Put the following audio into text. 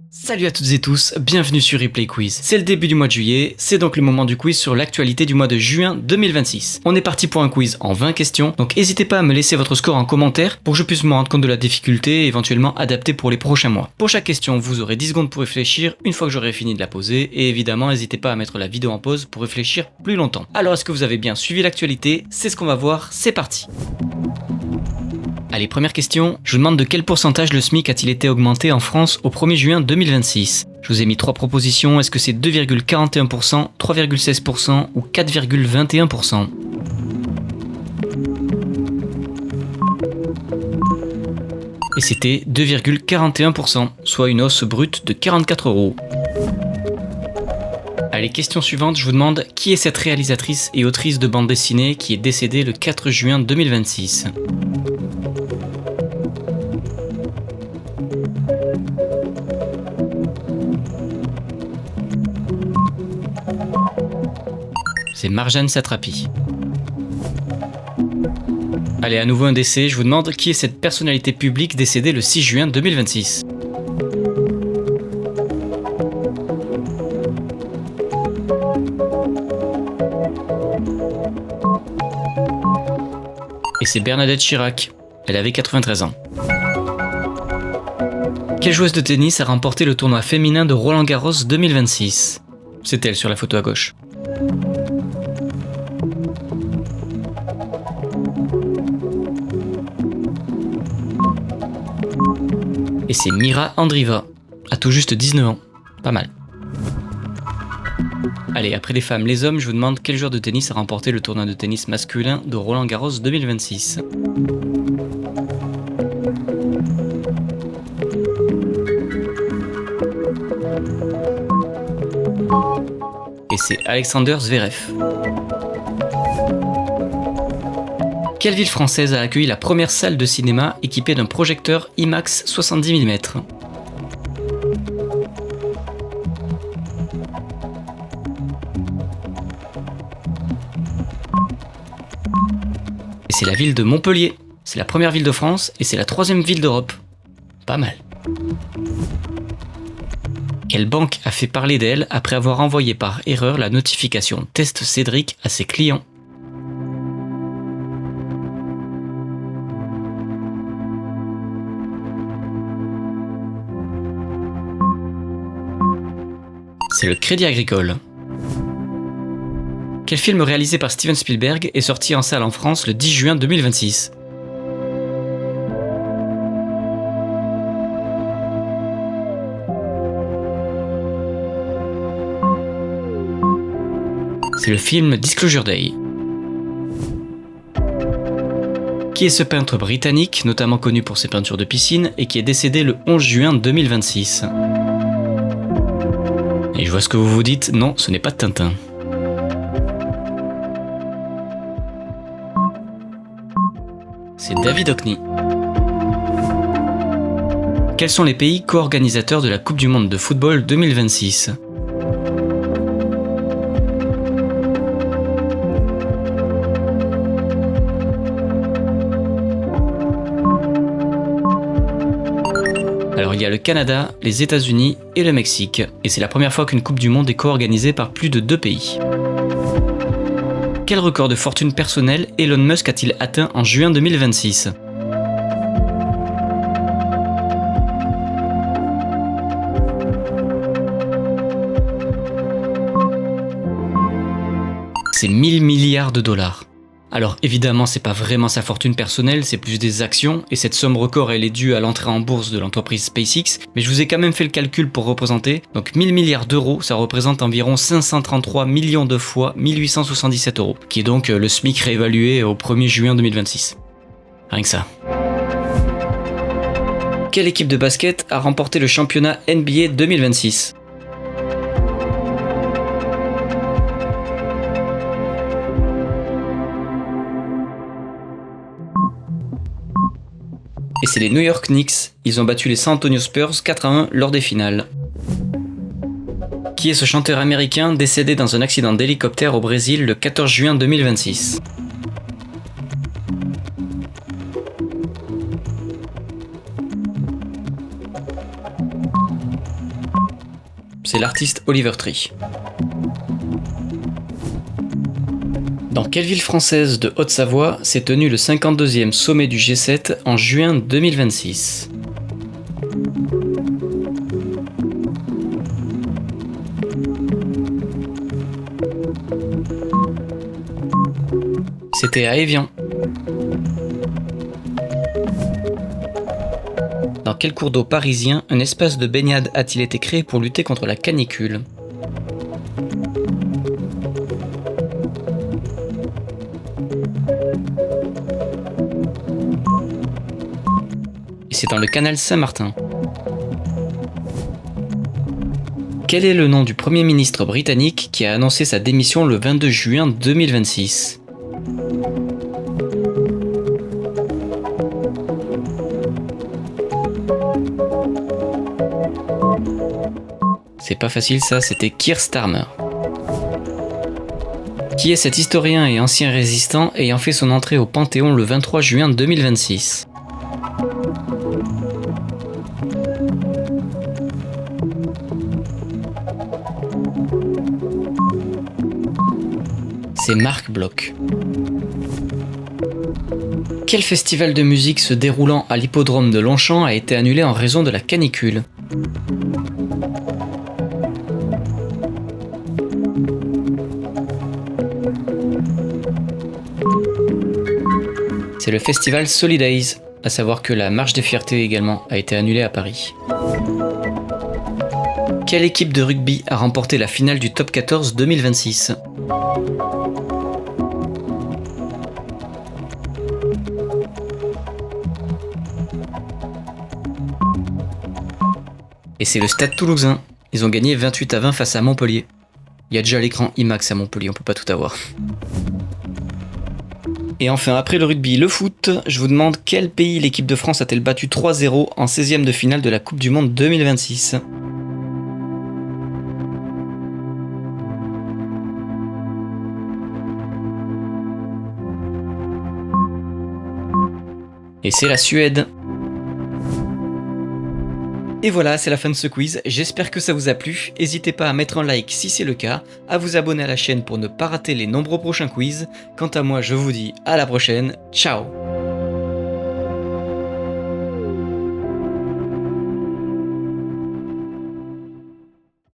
Salut à toutes et tous, bienvenue sur Replay Quiz. C'est le début du mois de juillet, c'est donc le moment du quiz sur l'actualité du mois de juin 2026. On est parti pour un quiz en 20 questions, donc n'hésitez pas à me laisser votre score en commentaire pour que je puisse me rendre compte de la difficulté et éventuellement adapter pour les prochains mois. Pour chaque question, vous aurez 10 secondes pour réfléchir une fois que j'aurai fini de la poser, et évidemment n'hésitez pas à mettre la vidéo en pause pour réfléchir plus longtemps. Alors est-ce que vous avez bien suivi l'actualité? C'est ce qu'on va voir, c'est parti. Allez, première question, je vous demande de quel pourcentage le SMIC a-t-il été augmenté en France au 1er juin 2026 ? Je vous ai mis 3 propositions, est-ce que c'est 2,41%, 3,16% ou 4,21%? Et c'était 2,41%, soit une hausse brute de 44 €. Allez, question suivante, je vous demande qui est cette réalisatrice et autrice de bande dessinée qui est décédée le 4 juin 2026 ? C'est Marjane Satrapi. Allez, à nouveau un décès, je vous demande qui est cette personnalité publique décédée le 6 juin 2026 ? Et c'est Bernadette Chirac. Elle avait 93 ans. Quelle joueuse de tennis a remporté le tournoi féminin de Roland-Garros 2026 ? C'est elle sur la photo à gauche. Et c'est Mira Andreeva, à tout juste 19 ans. Pas mal. Allez, après les femmes, les hommes, je vous demande quel joueur de tennis a remporté le tournoi de tennis masculin de Roland-Garros 2026. Et c'est Alexander Zverev. Quelle ville française a accueilli la première salle de cinéma équipée d'un projecteur IMAX 70 mm ? Et c'est la ville de Montpellier. C'est la première ville de France et c'est la 3e ville d'Europe. Pas mal. Quelle banque a fait parler d'elle après avoir envoyé par erreur la notification Test Cédric à ses clients ? C'est le Crédit Agricole. Quel film réalisé par Steven Spielberg est sorti en salle en France le 10 juin 2026 ? C'est le film Disclosure Day. Qui est ce peintre britannique, notamment connu pour ses peintures de piscine, et qui est décédé le 11 juin 2026 ? Et je vois ce que vous vous dites, non, ce n'est pas Tintin. C'est David Hockney. Quels sont les pays co-organisateurs de la Coupe du Monde de football 2026 ? Alors il y a le Canada, les États-Unis et le Mexique, et c'est la première fois qu'une Coupe du Monde est co-organisée par plus de 2 pays. Quel record de fortune personnelle Elon Musk a-t-il atteint en juin 2026 ? C'est 1000 milliards de dollars. Alors évidemment c'est pas vraiment sa fortune personnelle, c'est plus des actions, et cette somme record elle est due à l'entrée en bourse de l'entreprise SpaceX, mais je vous ai quand même fait le calcul pour représenter, donc 1000 milliards d'euros ça représente environ 533 millions de fois 1877 €, qui est donc le SMIC réévalué au 1er juin 2026. Rien que ça. Quelle équipe de basket a remporté le championnat NBA 2026 ? Et c'est les New York Knicks, ils ont battu les San Antonio Spurs 4-1 lors des finales. Qui est ce chanteur américain décédé dans un accident d'hélicoptère au Brésil le 14 juin 2026 ? c'est l'artiste Oliver Tree. Dans quelle ville française de Haute-Savoie s'est tenu le 52e sommet du G7 en juin 2026 ? C'était à Évian. Dans quel cours d'eau parisien un espace de baignade a-t-il été créé pour lutter contre la canicule ? Et c'est dans le canal Saint-Martin. Quel est le nom du Premier ministre britannique qui a annoncé sa démission le 22 juin 2026 ? C'est pas facile ça, c'était Keir Starmer. Qui est cet historien et ancien résistant ayant fait son entrée au Panthéon le 23 juin 2026 ? C'est Marc Bloch. Quel festival de musique se déroulant à l'hippodrome de Longchamp a été annulé en raison de la canicule ? C'est le festival Solidays, à savoir que la Marche des Fiertés également a été annulée à Paris. Quelle équipe de rugby a remporté la finale du Top 14 2026 ? Et c'est le Stade Toulousain. Ils ont gagné 28-20 face à Montpellier. Il y a déjà l'écran IMAX à Montpellier, on peut pas tout avoir. Et enfin, après le rugby, le foot, je vous demande quel pays l'équipe de France a-t-elle battu 3-0 en 16e de finale de la Coupe du Monde 2026 ? Et c'est la Suède. Et voilà, c'est la fin de ce quiz, j'espère que ça vous a plu, n'hésitez pas à mettre un like si c'est le cas, à vous abonner à la chaîne pour ne pas rater les nombreux prochains quiz, quant à moi je vous dis à la prochaine, ciao.